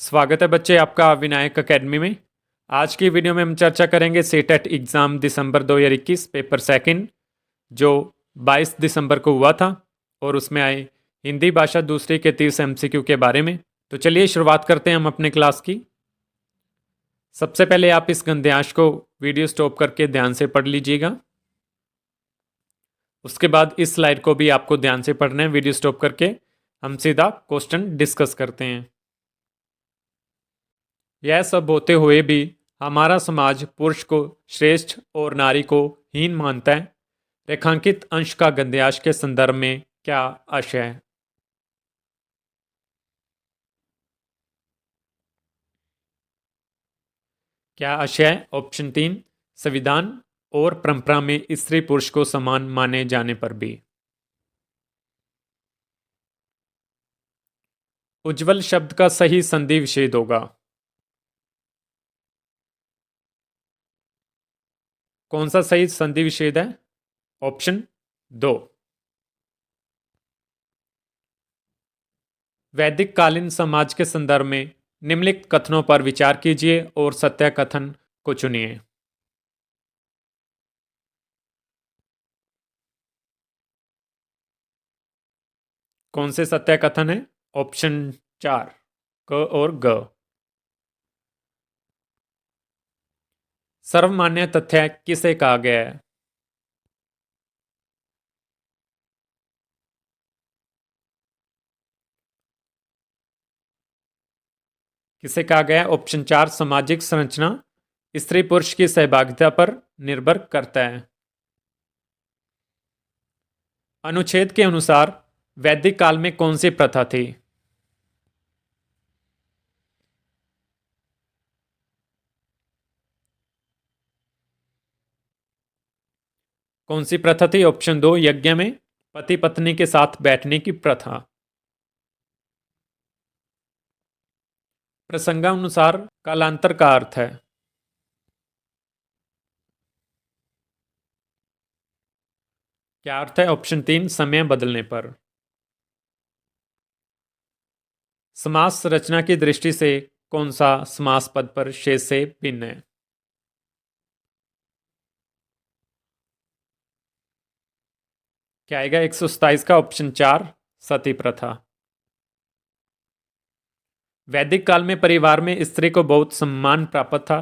स्वागत है बच्चे आपका विनायक एकेडमी में। आज की वीडियो में हम चर्चा करेंगे सेटेट एग्ज़ाम दिसंबर 2021 पेपर सेकंड जो 22 दिसंबर को हुआ था और उसमें आए हिंदी भाषा दूसरी के 30 एमसीक्यू के बारे में। तो चलिए शुरुआत करते हैं हम अपने क्लास की। सबसे पहले आप इस गद्यांश को वीडियो स्टॉप करके ध्यान से पढ़ लीजिएगा। उसके बाद इस स्लाइड को भी आपको ध्यान से पढ़ना है वीडियो स्टॉप करके। हम सीधा क्वेश्चन डिस्कस करते हैं। यह सब होते हुए भी हमारा समाज पुरुष को श्रेष्ठ और नारी को हीन मानता है। रेखांकित अंश का गद्यांश के संदर्भ में क्या आशय है? क्या आशय है? ऑप्शन 3, संविधान और परंपरा में स्त्री पुरुष को समान माने जाने पर भी। उज्जवल शब्द का सही संधि विच्छेद होगा। कौन सा सही संधि विच्छेद है? ऑप्शन 2। वैदिक कालीन समाज के संदर्भ में निम्नलिखित कथनों पर विचार कीजिए और सत्य कथन को चुनिए। कौन से सत्य कथन है? ऑप्शन 4 क और ग। सर्वमान्य तथ्य किसे कहा गया है? किसे कहा गया है? ऑप्शन 4 सामाजिक संरचना स्त्री पुरुष की सहभागिता पर निर्भर करता है। अनुच्छेद के अनुसार वैदिक काल में कौन सी प्रथा थी? कौन सी प्रथा थी? ऑप्शन 2 यज्ञ में पति पत्नी के साथ बैठने की प्रथा। प्रसंगानुसार कालांतर का अर्थ है। क्या अर्थ है? ऑप्शन 3 समय बदलने पर। समास रचना की दृष्टि से कौन सा समास पद पर शेष से भिन्न है? क्या आएगा 127 का? ऑप्शन 4 सती प्रथा। वैदिक काल में परिवार में स्त्री को बहुत सम्मान प्राप्त था।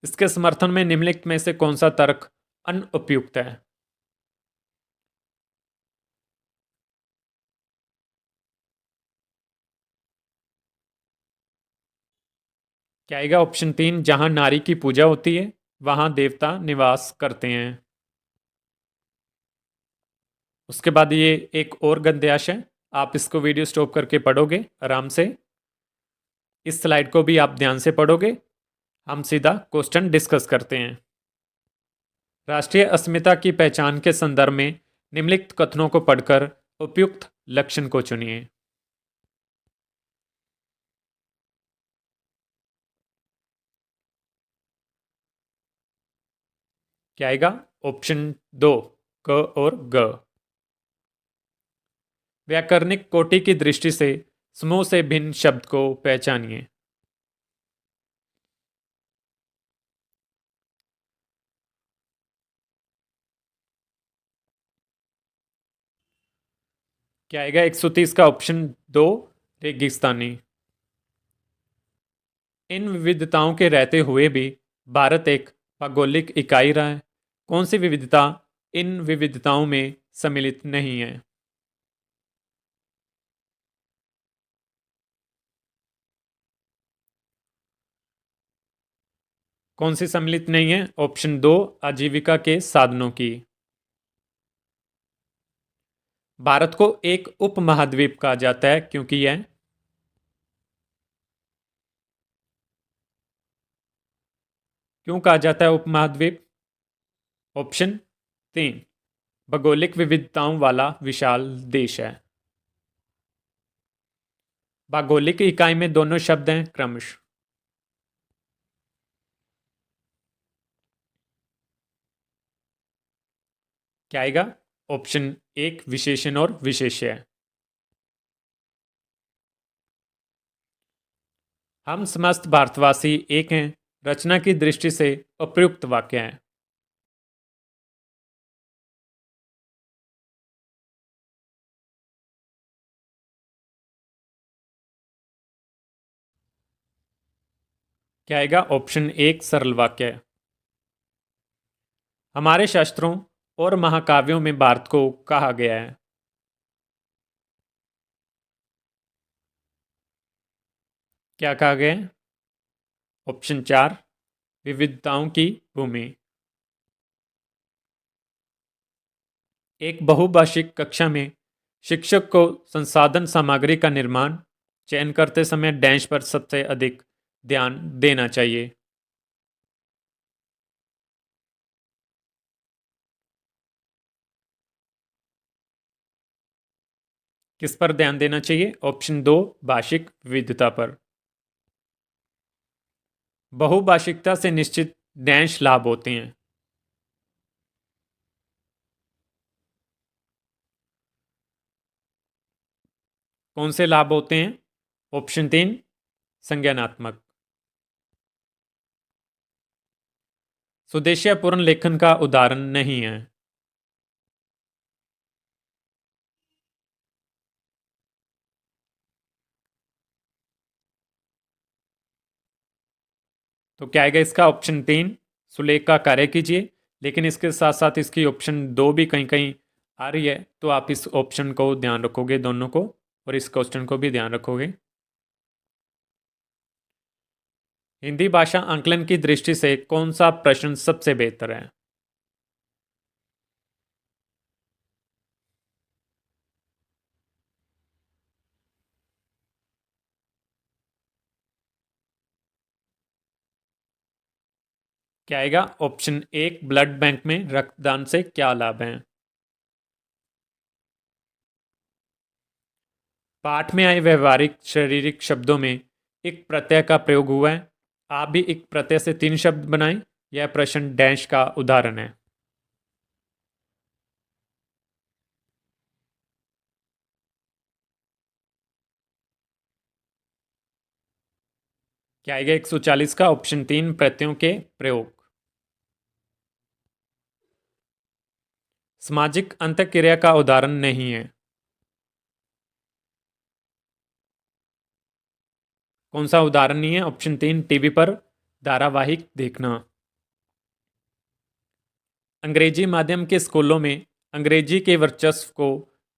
इसके समर्थन में निम्नलिखित में से कौन सा तर्क अनुपयुक्त है? क्या आएगा? ऑप्शन 3 जहां नारी की पूजा होती है वहां देवता निवास करते हैं। उसके बाद ये एक और गद्यांश है, आप इसको वीडियो स्टॉप करके पढ़ोगे आराम से। इस स्लाइड को भी आप ध्यान से पढ़ोगे। हम सीधा क्वेश्चन डिस्कस करते हैं। राष्ट्रीय अस्मिता की पहचान के संदर्भ में निम्नलिखित कथनों को पढ़कर उपयुक्त लक्षण को चुनिए। क्या आएगा? ऑप्शन 2 क और ग। व्याकरणिक कोटि की दृष्टि से समूह से भिन्न शब्द को पहचानिए। क्या आएगा? 130 का? ऑप्शन 2 रेगिस्तानी। इन विविधताओं के रहते हुए भी भारत एक भौगोलिक इकाई रहा है। कौन सी विविधता इन विविधताओं में सम्मिलित नहीं है? कौन सी सम्मिलित नहीं है? ऑप्शन 2 आजीविका के साधनों की। भारत को एक उपमहाद्वीप कहा जाता है क्योंकि यह क्यों कहा जाता है उपमहाद्वीप? ऑप्शन 3 भौगोलिक विविधताओं वाला विशाल देश है। भौगोलिक इकाई में दोनों शब्द हैं क्रमश। क्या आएगा? ऑप्शन 1 विशेषण और विशेष्य। हम समस्त भारतवासी एक हैं रचना की दृष्टि से अप्रयुक्त वाक्य है। क्या आएगा? ऑप्शन एक सरल वाक्य है। हमारे शास्त्रों और महाकाव्यों में भारत को कहा गया है। क्या कहा गया है? ऑप्शन चार विविधताओं की भूमि। एक बहुभाषिक कक्षा में शिक्षक को संसाधन सामग्री का निर्माण चयन करते समय डैश पर सबसे अधिक ध्यान देना चाहिए। किस पर ध्यान देना चाहिए? ऑप्शन दो भाषिक विविधता पर। बहुभाषिकता से निश्चित डैश लाभ होते हैं। कौन से लाभ होते हैं? ऑप्शन तीन संज्ञानात्मक। सुदेशियापूर्ण लेखन का उदाहरण नहीं है। तो क्या आएगा इसका? ऑप्शन तीन सुलेख का कार्य कीजिए। लेकिन इसके साथ साथ इसकी ऑप्शन दो भी कहीं कहीं आ रही है, तो आप इस ऑप्शन को ध्यान रखोगे दोनों को, और इस क्वेश्चन को भी ध्यान रखोगे। हिंदी भाषा आंकलन की दृष्टि से कौन सा प्रश्न सबसे बेहतर है? क्या आएगा? ऑप्शन एक ब्लड बैंक में रक्तदान से क्या लाभ है? पाठ में आए व्यवहारिक शारीरिक शब्दों में एक प्रत्यय का प्रयोग हुआ है। आप भी एक प्रत्यय से तीन शब्द बनाएं। यह प्रश्न डैश का उदाहरण है। क्या आएगा 140 का? ऑप्शन तीन प्रत्ययों के प्रयोग। सामाजिक अंतःक्रिया का उदाहरण नहीं है। कौन सा उदाहरण नहीं है? ऑप्शन तीन टीवी पर धारावाहिक देखना। अंग्रेजी माध्यम के स्कूलों में अंग्रेजी के वर्चस्व को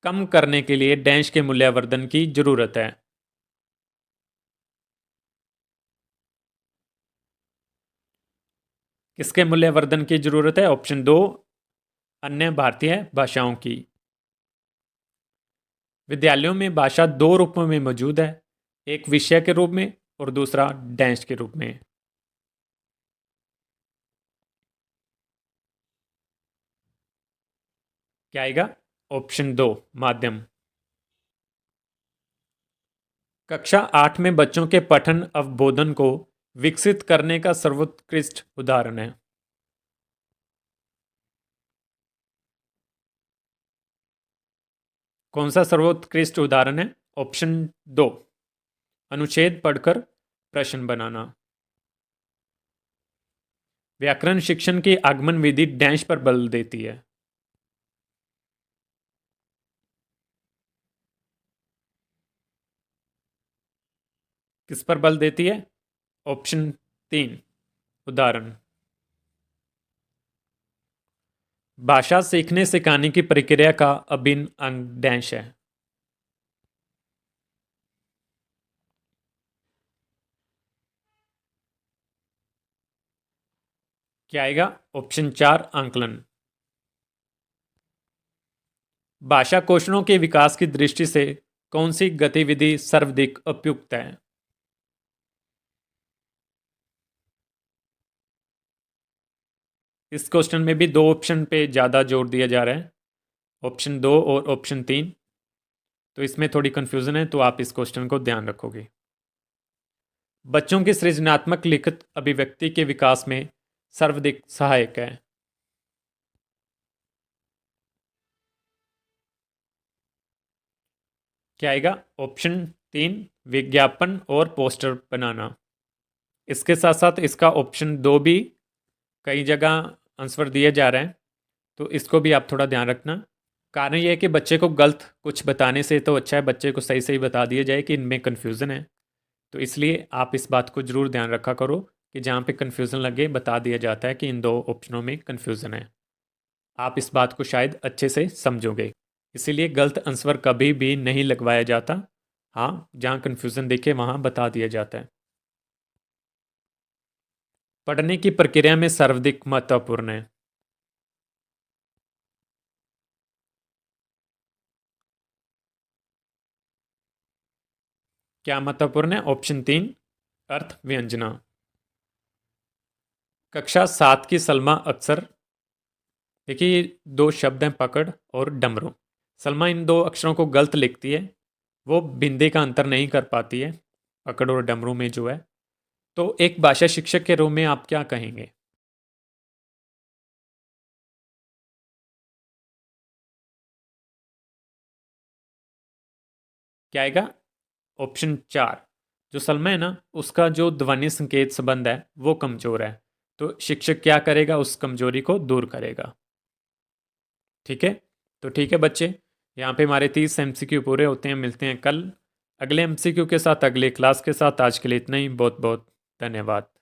कम करने के लिए डैश के मूल्यवर्धन की जरूरत है। किसके मूल्यवर्धन की जरूरत है? ऑप्शन दो अन्य भारतीय भाषाओं की। विद्यालयों में भाषा दो रूपों में मौजूद है, एक विषय के रूप में और दूसरा डैश के रूप में। क्या आएगा? ऑप्शन दो माध्यम। कक्षा आठ में बच्चों के पठन अवबोधन को विकसित करने का सर्वोत्कृष्ट उदाहरण है। कौन सा सर्वोत्कृष्ट उदाहरण है? ऑप्शन दो अनुच्छेद पढ़कर प्रश्न बनाना। व्याकरण शिक्षण की आगमन विधि डैश पर बल देती है। किस पर बल देती है? ऑप्शन तीन उदाहरण। भाषा सीखने सिखाने की प्रक्रिया का अभिन्न अंग डैश है। क्या आएगा? ऑप्शन चार आंकलन। भाषा कौशलों के विकास की दृष्टि से कौन सी गतिविधि सर्वाधिक उपयुक्त है? इस क्वेश्चन में भी दो ऑप्शन पे ज़्यादा जोर दिया जा रहा है, ऑप्शन दो और ऑप्शन तीन। तो इसमें थोड़ी कंफ्यूजन है, तो आप इस क्वेश्चन को ध्यान रखोगे। बच्चों की सृजनात्मक लिखित अभिव्यक्ति के विकास में सर्वाधिक सहायक है। क्या आएगा? ऑप्शन तीन विज्ञापन और पोस्टर बनाना। इसके साथ साथ इसका ऑप्शन 2 भी कई जगह आंसर दिए जा रहे हैं, तो इसको भी आप थोड़ा ध्यान रखना। कारण यह है कि बच्चे को गलत कुछ बताने से तो अच्छा है बच्चे को सही सही बता दिया जाए कि इनमें कन्फ्यूज़न है। तो इसलिए आप इस बात को ज़रूर ध्यान रखा करो कि जहाँ पे कन्फ्यूज़न लगे बता दिया जाता है कि इन दो ऑप्शनों में कन्फ्यूज़न है। आप इस बात को शायद अच्छे से समझोगे। इसीलिए गलत आंसर कभी भी नहीं लगवाया जाता। हाँ, जहाँ कन्फ्यूज़न दिखे वहाँ बता दिया जाता है। पढ़ने की प्रक्रिया में सर्वाधिक महत्वपूर्ण है। क्या महत्वपूर्ण है? ऑप्शन 3 अर्थ व्यंजना। कक्षा 7 की सलमा अक्सर, देखिए ये दो शब्द हैं पकड़ और डमरू। सलमा इन दो अक्षरों को गलत लिखती है, वो बिंदी का अंतर नहीं कर पाती है पकड़ और डमरू में जो है। तो एक भाषा शिक्षक के रूप में आप क्या कहेंगे? क्या आएगा? ऑप्शन 4। जो सलमा है ना उसका जो ध्वनि संकेत संबंध है वो कमजोर है, तो शिक्षक क्या करेगा? उस कमजोरी को दूर करेगा। ठीक है, तो ठीक है बच्चे, यहाँ पे हमारे 30 एमसीक्यू पूरे होते हैं। मिलते हैं कल अगले एमसीक्यू के साथ, अगले क्लास के साथ। आज के लिए इतना ही। बहुत बहुत धन्यवाद।